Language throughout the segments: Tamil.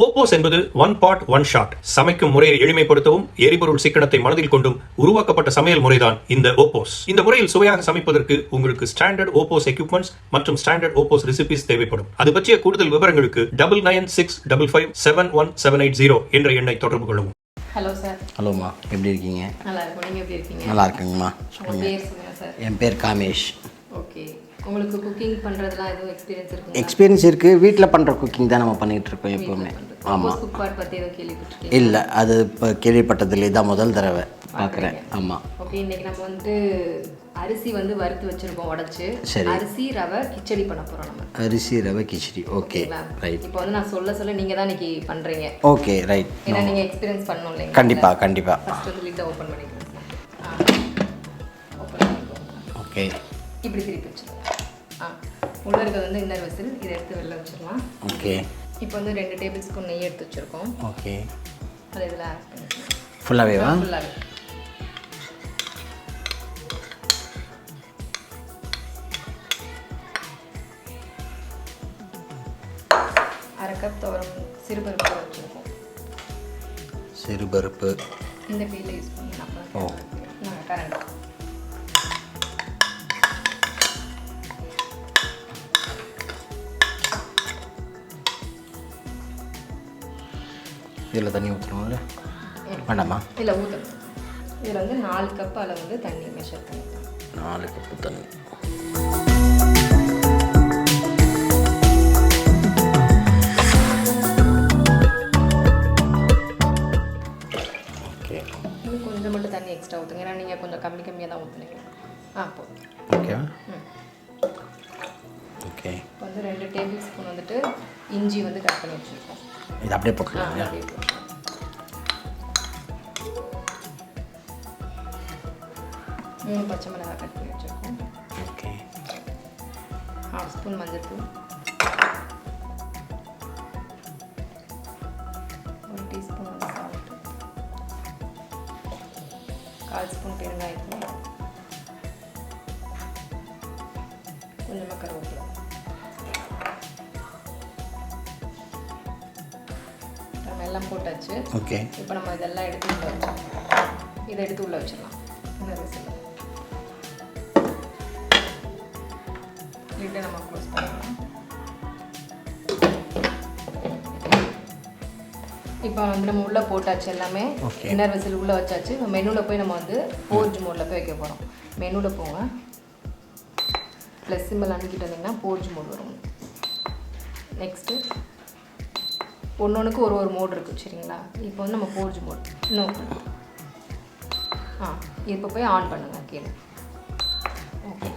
OPOS என்பது ஒன் பாட் ஒன் ஷாட். சமைக்கும் முறையை எளிமைப்படுத்தவும் எரிபொருள் சிக்கனத்தை மனதில் கொண்டும் உருவாக்கப்பட்ட சமையல் முறைதான் இந்த OPOS. இந்த முறையில் சுவையாக சமைப்பதற்கு உங்களுக்கு ஸ்டாண்டர்ட் OPOS எக்யூப்மெண்ட்ஸ் மற்றும் ஸ்டாண்டர்ட் OPOS ரெசிபிஸ் தேவைப்படும். அது பற்றிய கூடுதல் விவரங்களுக்கு 9965557180 என்ற எண்ணை தொடர்பு கொள்ளவும். Hello sir. ஹலோம்மா, எப்படி இருக்கீங்க? நல்லா இருக்கும். நீங்கள் எப்படி இருக்கீங்க? நல்லா இருக்குங்கம்மா. சொல்லுங்கள் சார். என் பேர் காமேஷ். ஓகே, உங்களுக்கு குக்கிங் பண்ணுறதுலாம் எதுவும் எக்ஸ்பீரியன்ஸ் இருக்குங்க? எக்ஸ்பீரியன்ஸ் இருக்குது. வீட்டில் பண்ணுற குக்கிங் தான் நம்ம பண்ணிகிட்டு இருக்கோம் எப்போவுமே. ஆமாம். குக் பாட் பற்றி எதுவும் கேள்விப்பட்டிருக்கீங்க? இல்லை, அது இப்போ கேள்விப்பட்டதில்லை, தான் முதல் தடவை பார்க்குறேன். ஆமாம். ஓகே, இன்றைக்கி நம்ம வந்து அரிசி வந்து வறுத்து வச்சுருக்கோம் உடச்சி. சரி. அரிசி ரவை கிச்சடி பண்ண போகிறோம் நம்ம. அரிசி ரவை கிச்சடி. Okay, right. இப்போ வந்து நான் சொல்ல நீங்கள் தான் இன்றைக்கி பண்ணுறீங்க. Okay, right. ஏன்னா நீங்கள் எக்ஸ்பீரியன்ஸ் பண்ணணும் இல்லைங்க? கண்டிப்பாக கண்டிப்பாக. ஃபஸ்ட் வந்து லிட்டை ஓப்பன் பண்ணிக்கலாம். ஓகே, இப்படி திருப்பி வச்சுருங்க. உள்ளே இருக்கிறது வந்து இன்னர் விசில், இதை எடுத்து வெளில வச்சிடலாம். ஓகே. இப்போ வந்து 2 டேபிள் ஸ்பூன் நெய் எடுத்து வச்சுருக்கோம். ஓகே, அது இதில் ஆட் பண்ணிக்கலாம். ஃபுல்லாகவேவா? ஃபுல்லாகவே. அரை கப் துவரம் சிறுபருப்பு வச்சுருக்கோம். சிறுபருப்பு இந்த பீல யூஸ் பண்ணி நம்ம நாங்கள் கரண்ட் இதில் தண்ணி ஊற்றணும்ல? வேண்டாமா? இல்லை, ஊற்றணும். இதில் வந்து 4 கப் அளவு வந்து தண்ணி மெஷர் பண்ணிக்கலாம். 4 கப்பு தண்ணி. ஓகே. இன்னும் கொஞ்சம் மட்டும் தண்ணி எக்ஸ்ட்ரா ஊற்றுங்க, ஏன்னா நீங்கள் கொஞ்சம் கம்மியாக தான் ஊற்றுனீங்க. போதும். ஓகே. ஓகே. இப்போ வந்து 2 டேபிள் ஸ்பூன் வந்துட்டு இஞ்சி வந்து கட் பண்ணி வச்சுருக்கோம். இது அப்படியே போட்டுக்கலாம். 3 பச்சை மிளகாய் கட் பண்ணி வச்சுருக்கோம். ஓகே. 1/2 ஸ்பூன் மஞ்சள்தூள், 1 டீஸ்பூன் வந்து சால்ட், 1/4 ஸ்பூன் பெருங்காயத்தூள், கொஞ்சமாக கருவேப்பிலை. நம்ம எல்லாம் போட்டாச்சு. ஓகே. இப்போ நம்ம இதெல்லாம் எடுத்து உள்ள வச்சிடலாம். இதை எடுத்து உள்ள வச்சிடலாம். இந்த விசில் லிட்டை நம்ம க்ளோஸ் பண்ணலாம். இப்போ வந்து நம்ம உள்ளே போட்டாச்சு எல்லாமே. இன்னர் விசில் உள்ளே வச்சாச்சு. மெனுவில் போய் நம்ம வந்து போர்ஜ் மோடில் போய் வைக்க போகிறோம். மெனுவில் போங்க, ப்ளஸ் சிம்பிள் அனுப்பிட்டு வந்தீங்கன்னா போர்ஜ் மோட் வரும். நெக்ஸ்ட்டு ஒன்றுக்கு ஒரு மோட் இருக்குது, சரிங்களா? இப்போ வந்து நம்ம போர்ஜ் மோட் இன்னும் இப்போ போய் ஆன் பண்ணுங்க கீழே. ஓகே.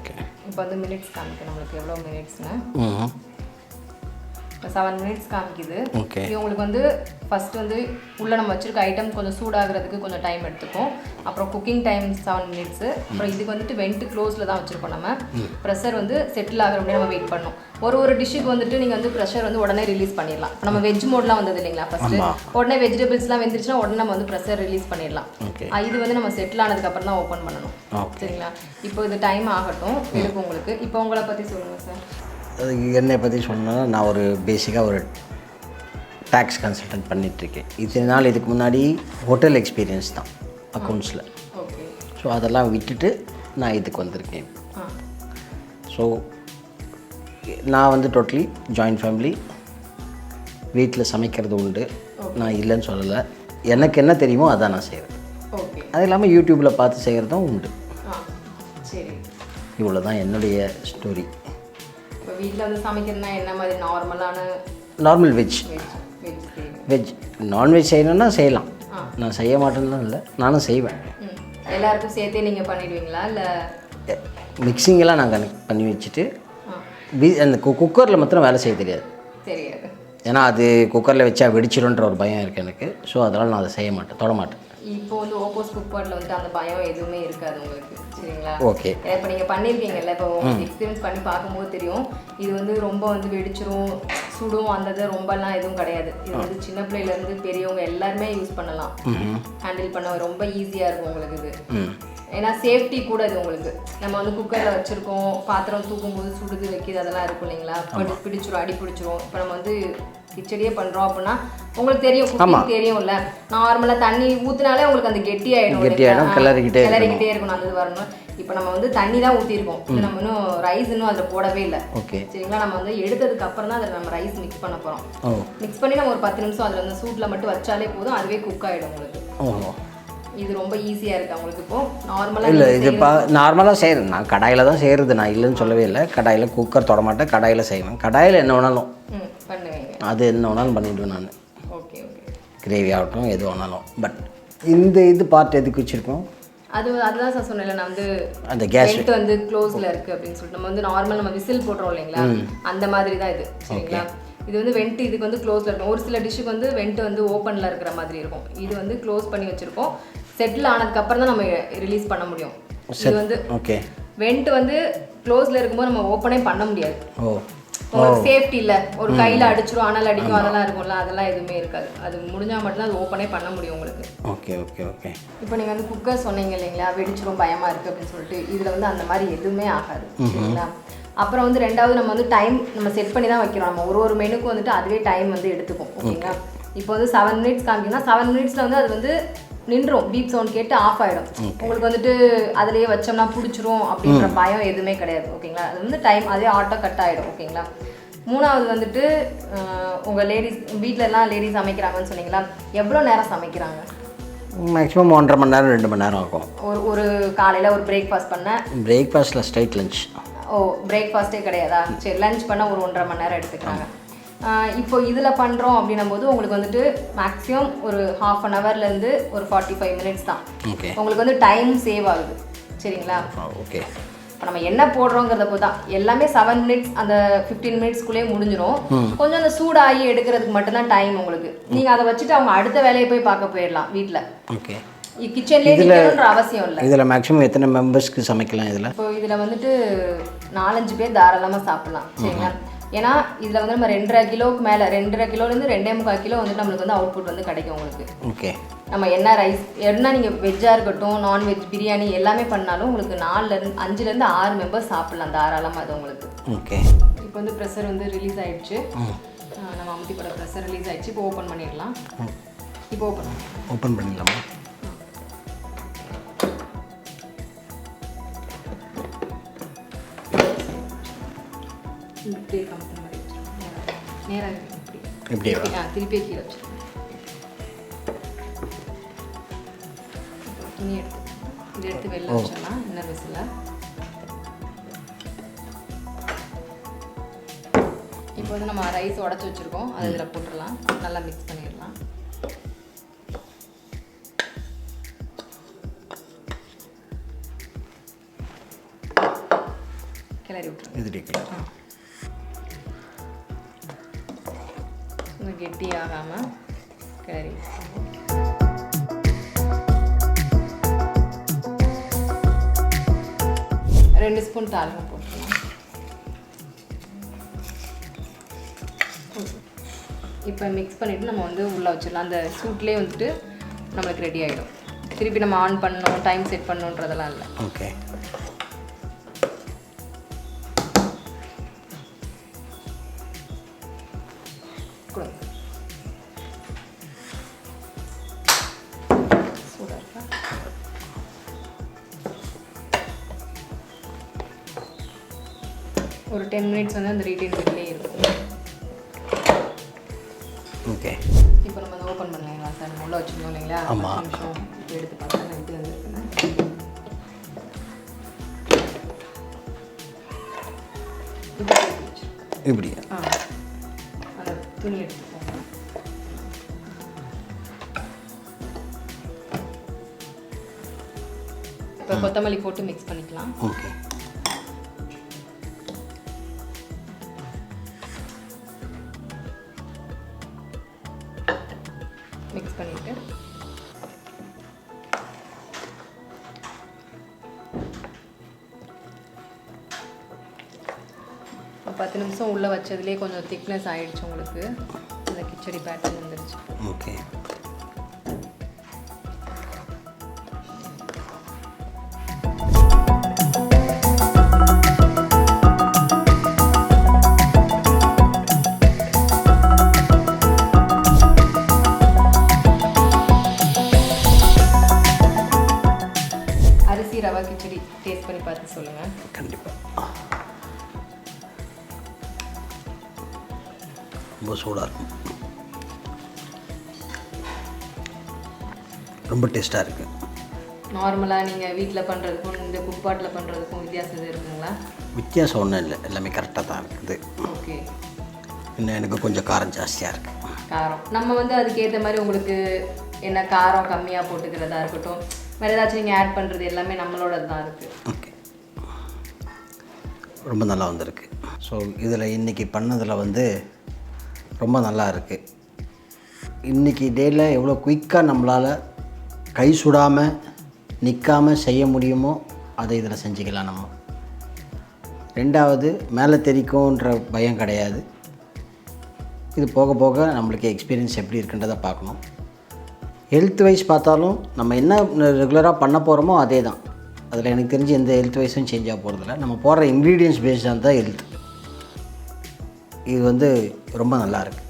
இப்போ வந்து மினிட்ஸ் காமிக்கும் நம்மளுக்கு எவ்வளோ மினிட்ஸ்னு. இப்போ 7 மினிட்ஸ் காமிக்குது. ஓகே. இது உங்களுக்கு வந்து ஃபஸ்ட்டு வந்து உள்ளே நம்ம வச்சுருக்க ஐட்டம் கொஞ்சம் சூடாகிறதுக்கு கொஞ்சம் டைம் எடுத்துக்கும். அப்புறம் குக்கிங் டைம் 7 மினிட்ஸு. அப்புறம் இதுக்கு வந்துட்டு வெண்ட் க்ளோஸில் தான் வச்சுருக்கோம். நம்ம ப்ரெஷர் வந்து செட்டில் ஆகிற முடியும் நம்ம வெயிட் பண்ணோம். ஒரு டிஷ்ஷுக்கு வந்துட்டு நீங்கள் வந்து ப்ரெஷர் வந்து உடனே ரிலீஸ் பண்ணிடலாம். நம்ம வெஜ் மோட்லாம் வந்தது இல்லைங்களா? ஃபஸ்ட்டு உடனே வெஜிடபிள்ஸ்லாம் வெந்துருச்சுன்னா உடனே நம்ம வந்து ப்ரெஷர் ரிலீஸ் பண்ணிடலாம். இது வந்து நம்ம செட்டில் ஆனதுக்கப்புறம் தான் ஓப்பன் பண்ணணும், சரிங்களா? இப்போ இது டைம் ஆகட்டும் இருக்கு உங்களுக்கு. இப்போ உங்களை பற்றி சொல்லுங்கள் சார். அதுக்கு என்னை பற்றி சொன்னால், நான் ஒரு பேசிக்காக ஒரு டேக்ஸ் கன்சல்டன்ட் பண்ணிகிட்ருக்கேன். இத்தனை நாள் இதுக்கு முன்னாடி ஹோட்டல் எக்ஸ்பீரியன்ஸ் தான் அக்கௌண்ட்ஸில். ஓகே. ஸோ அதெல்லாம் விட்டுட்டு நான் இதுக்கு வந்திருக்கேன். ஸோ நான் வந்து டோட்டலி ஜாயின்ட் ஃபேமிலி, வீட்டில் சமைக்கிறது உண்டு, நான் இல்லைன்னு சொல்லலை. எனக்கு என்ன தெரியுமோ அதான் நான் செய்கிறேன். ஓகே. அது இல்லாமல் யூடியூப்பில் பார்த்து செய்கிறதும் உண்டு. சரி, இவ்வளோ தான் என்னுடைய ஸ்டோரி. இப்போ வீட்டில் வந்து சமைக்கிறதுனா என்ன மாதிரி? Normal veg. நான்வெஜ் செய்யணுன்னா செய்யலாம், நான் செய்ய மாட்டேன்னு இல்லை, நானும் செய்வேன். எல்லாருக்கும் சேர்த்தே நீங்கள் பண்ணிடுவீங்களா? இல்லை மிக்சிங்கெல்லாம் நாங்கள் பண்ணி வச்சுட்டு அந்த குக்கரில் மாத்திரம் வேலை செய்ய தெரியாது. ஏன்னா அது குக்கரில் வச்சா வெடிச்சிடும்ன்ற ஒரு பயம் இருக்குது எனக்கு. ஸோ அதனால் நான் அதை செய்ய மாட்டேன், தொட மாட்டேன். இப்போ வந்து ஓப்போஸ் குக் பாட்டில் வந்துட்டு அந்த பயம் எதுவுமே இருக்காது உங்களுக்கு, சரிங்களா? ஓகே. இப்போ நீங்கள் பண்ணியிருக்கீங்கல்ல, இப்போ எக்ஸ்பீரியன்ஸ் பண்ணி பார்க்கும்போது தெரியும். இது வந்து ரொம்ப வந்து வெடிச்சிரும், சுடும், அந்த இது ரொம்பலாம் எதுவும் கிடையாது. இது வந்து சின்ன பிள்ளையிலேருந்து பெரியவங்க எல்லாருமே யூஸ் பண்ணலாம். ஹேண்டில் பண்ண ரொம்ப ஈஸியாக இருக்கும் உங்களுக்கு இது. ஏன்னா சேஃப்டி கூட இது உங்களுக்கு. நம்ம வந்து குக்கரில் வச்சுருக்கோம், பாத்திரம் தூக்கும்போது சுடுது வைக்கிது அதெல்லாம் இருக்கும் இல்லைங்களா? பிடிச்சிரும், அடி பிடிச்சிரும். இப்போ நம்ம வந்து கிச்சடியே பண்ணுறோம் அப்படின்னா உங்களுக்கு தெரியும், குக்கிங் தெரியும்ல. நார்மலாக தண்ணி ஊற்றினாலே உங்களுக்கு அந்த கெட்டியாயிடும், கிளறிக்கிட்டே இருக்கணும், அந்த இது வரணும். இப்போ நம்ம வந்து தண்ணி தான் ஊற்றிருக்கோம், நம்ம இன்னும் ரைஸ் இன்னும் அதில் போடவே இல்லை. ஓகே, சரிங்களா? நம்ம வந்து எடுத்ததுக்கு அப்புறம் தான் அதில் நம்ம ரைஸ் மிக்ஸ் பண்ண போகிறோம். மிக்ஸ் பண்ணி நம்ம ஒரு 10 நிமிஷம் அதில் வந்து சூட்டில் மட்டும் வச்சாலே போதும், அதுவே குக் ஆகிடும் உங்களுக்கு. இது ரொம்ப ஈஸியாக இருக்குது உங்களுக்கு. இப்போ நார்மலாக இல்லை, இது நார்மலாக செய்கிறது, நான் கடாயில் தான் செய்கிறது, நான் இல்லைன்னு சொல்லவே இல்லை. கடாயில் குக்கர் தொட மாட்டேன், கடாயில் செய்வேன். கடாயில் என்ன வேணாலும் பண்ணுவீங்க, அது என்ன வேணாலும் பண்ணிவிடுவேன் நான். Okay okay. கிரேவி ஆகட்டும், எது வேணாலும். பட் இந்த இது பார்ட் எதுக்கு வச்சுருக்கோம்? அதுதான் சார் சொன்னேன்ல, நான் வந்து அந்த கேஸ் வந்து க்ளோஸில் இருக்குது அப்படின்னு சொல்லிட்டு நம்ம வந்து நார்மல் நம்ம விசில் போடுறோம் இல்லைங்களா, அந்த மாதிரி தான் இது. சரிங்களா? இது வந்து வெண்ட் இதுக்கு வந்து க்ளோஸில் இருக்கும். ஒரு சில டிஷ்ஷுக்கு வந்து வெண்ட் வந்து ஓப்பனில் இருக்கிற மாதிரி இருக்கும். இது வந்து க்ளோஸ் பண்ணி வச்சுருக்கோம். செட்டில் ஆனதுக்கப்புறம் தான் நம்ம ரிலீஸ் பண்ண முடியும். இது வந்து ஓகே, வெண்ட் வந்து க்ளோஸில் இருக்கும்போது நம்ம ஓப்பனே பண்ண முடியாது. உங்களுக்கு சேஃப்டி இல்லை, ஒரு கையில் அடிச்சிரும், அனல் அடிக்கும், அதெல்லாம் இருக்கும்ல, அதெல்லாம் எதுவுமே இருக்காது. அது முடிஞ்சால் மட்டும்தான் அது ஓப்பனே பண்ண முடியும் உங்களுக்கு. Okay okay okay. இப்போ நீங்கள் வந்து குக்கர் சொன்னீங்க இல்லைங்களா, வெடிச்சிரும், பயமாக இருக்குது அப்படின்னு சொல்லிட்டு. இதில் வந்து அந்த மாதிரி எதுவுமே ஆகாது. சரிங்களா? அப்புறம் வந்து ரெண்டாவது நம்ம வந்து டைம் நம்ம செட் பண்ணி தான் வைக்கிறோம். நம்ம ஒரு மெனுக்கு வந்துட்டு அதுவே டைம் வந்து எடுத்துக்கும். ஓகேங்களா? இப்போ வந்து 7 மினிட்ஸ் காமிக்கிங்கன்னா 7 மினிட்ஸில் வந்து அது வந்து நின்றும், பீப் சவுண்ட் கேட்டு ஆஃப் ஆகிடும். உங்களுக்கு வந்துட்டு அதிலேயே வச்சோம்னா பிடிச்சிரும் அப்படின்ற பயம் எதுவுமே கிடையாது. ஓகேங்களா? அது வந்து டைம் அதே ஆட்டோ கட் ஆகிடும். ஓகேங்களா? மூணாவது வந்துட்டு உங்கள் லேடிஸ் வீட்டிலலாம் லேடிஸ் சமைக்கிறாங்கன்னு சொன்னீங்களா, எவ்வளோ நேரம் சமைக்கிறாங்க? மேக்ஸிமம் 1.5 மணி நேரம் 2 மணி நேரம் ஆகும். ஒரு காலையில் ஒரு பிரேக்ஃபாஸ்ட் பண்ண, பிரேக்ஃபாஸ்ட்டில் ஸ்ட்ரைட் லஞ்ச். பிரேக்ஃபாஸ்ட்டே கிடையாதா? சரி, லஞ்ச் பண்ணால் ஒரு 1.5 மணி நேரம் எடுத்துக்கிறாங்க. இப்போ இதில் பண்ணுறோம் அப்படின்னும் போது உங்களுக்கு வந்துட்டு மேக்ஸிமம் ஒரு 1/2 ஹவர்லேருந்து ஒரு 45 மினிட்ஸ் தான். ஓகே, உங்களுக்கு வந்து டைம் சேவ் ஆகுது. சரிங்களா? ஓகே. இப்போ நம்ம என்ன போடுறோங்கிறத போது தான் எல்லாமே 7 மினிட்ஸ் அந்த 15 மினிட்ஸ்க்குள்ளேயே முடிஞ்சிடும். கொஞ்சம் அந்த சூடாகி எடுக்கிறதுக்கு மட்டும்தான் டைம் உங்களுக்கு. நீங்கள் அதை வச்சுட்டு அவங்க அடுத்த வேலையை போய் பார்க்க போயிடலாம் வீட்டில். ஓகே, கிச்சன்லேயே நிற்கணுன்ற அவசியம் இல்லை. இதில் மேக்ஸிமம் எத்தனை மெம்பர்ஸ்க்கு சமைக்கலாம்? இதில் இப்போ இதில் வந்துட்டு 4-5 பேர் தாராளமாக சாப்பிட்லாம். சரிங்களா? ஏன்னா இதில் வந்து நம்ம 2.5 கிலோவுக்கு மேலே 2.5 கிலோலேருந்து 2.25 கிலோ வந்து நம்மளுக்கு வந்து அவுட்புட் வந்து கிடைக்கும் உங்களுக்கு. ஓகே, நம்ம என்ன ரைஸ் என்ன நீங்கள் வெஜ்ஜாக இருக்கட்டும், நான்வெஜ், பிரியாணி எல்லாமே பண்ணாலும் உங்களுக்கு 5-6 மெம்பர்ஸ் சாப்பிட்லாம் தாராளமாக அது உங்களுக்கு. ஓகே. இப்போ வந்து ப்ரெஷர் வந்து ரிலீஸ் ஆகிடுச்சு. நம்ம அமுத்தி போட ப்ரெஷர் ரிலீஸ் ஆகிடுச்சு. இப்போ ஓப்பன் பண்ணிடலாம். இப்போ ஓப்பன் பண்ணிடலாமா? இப்படியே கமுத்த மாதிரி நேராக இப்படி திருப்பி கீழே வச்சு துணி எடுத்து வெளில வச்சிடலாம். Inner whistle. இப்போ வந்து நம்ம ரைஸ் உடச்சி வச்சுருக்கோம், அது இதில் போட்டுடலாம். நல்லா மிக்ஸ் பண்ணிடலாம். கிளறி விட்டுருங்க. கெட்டி ஆகாமல் கிளறி 2 ஸ்பூன் தாளிப்பு போட்டுக்கலாம். இப்போ மிக்ஸ் பண்ணிவிட்டு நம்ம வந்து உள்ளே வச்சிடலாம். அந்த சூட்லேயே வந்துட்டு நம்மளுக்கு ரெடி ஆகிடும். திருப்பி நம்ம ஆன் பண்ணணும், டைம் செட் பண்ணணுன்றதெல்லாம் இல்லை. ஓகே, ஒரு 10 மினிட்ஸ் வந்து அந்த ரீட்டைன் வீட்டிலே இருக்கும். ஓகே, இப்போ நம்ம அதை ஓப்பன் பண்ணலாம் சார். நம்ம உள்ளே வச்சுருந்தோம் இல்லைங்களா? ஆமாம். நிமிஷம் இப்போ எடுத்து பார்த்தா எப்படி வந்துருக்குன்னு. இப்படி அந்த துணி எடுத்துக்கோங்க. இப்போ கொத்தமல்லி போட்டு மிக்ஸ் பண்ணிக்கலாம். ஓகே, மிக்ஸ் பண்ணிவிட்டு 10 நிமிஷம் உள்ளே வச்சதுலேயே கொஞ்சம் திக்னஸ் ஆகிடுச்சு உங்களுக்கு. அந்த கிச்சடி பேட்டர்ன் வந்துருச்சு. ஓகே. அரிசி ரவா கிச்சடி டேஸ்ட் பண்ணி பார்த்து சொல்லுங்கள். கண்டிப்பாக. ரொம்ப சூடாக இருக்கும். ரொம்ப டேஸ்ட்டாக இருக்குது. நார்மலாக நீங்கள் வீட்டில் பண்ணுறதுக்கும் இந்த குக்பாட்டில் பண்ணுறதுக்கும் வித்தியாசம் இருக்குங்களா? வித்தியாசம் ஒன்றும் இல்லை, எல்லாமே கரெக்டாக தான் இருக்குது. ஓகே. இன்னும் எனக்கு கொஞ்சம் காரம் ஜாஸ்தியாக இருக்குது. காரம் நம்ம வந்து அதுக்கேற்ற மாதிரி உங்களுக்கு என்ன காரம் கம்மியாக போட்டுக்கிறதா இருக்கட்டும், வேறு ஏதாச்சும் நீங்கள் ஆட் பண்ணுறது எல்லாமே நம்மளோட தான் இருக்குது. ஓகே. ரொம்ப நல்லா வந்திருக்கு. ஸோ இதில் இன்றைக்கி பண்ணதில் வந்து ரொம்ப நல்லா இருக்குது. இன்றைக்கி டேயில் எவ்வளோ குயிக்காக நம்மளால் கை சுடாமல் நிற்காமல் செய்ய முடியுமோ அதை இதில் செஞ்சுக்கலாம் நம்ம. ரெண்டாவது மேலே தெரிக்கும்ன்ற பயம் கிடையாது. இது போக போக நம்மளுக்கு எக்ஸ்பீரியன்ஸ் எப்படி இருக்குன்றதை பார்க்கணும். ஹெல்த் வைஸ் பார்த்தாலும் நம்ம என்ன ரெகுலராக பண்ண போகிறோமோ அதே தான். அதில் எனக்கு தெரிஞ்சு எந்த ஹெல்த் வைஸும் சேஞ்ச் ஆக போகிறதில்ல. நம்ம போடுற இன்க்ரீடியன்ஸ் பேஸ்டாக தான் ஹெல்த். இது வந்து ரொம்ப நல்லா இருக்குது.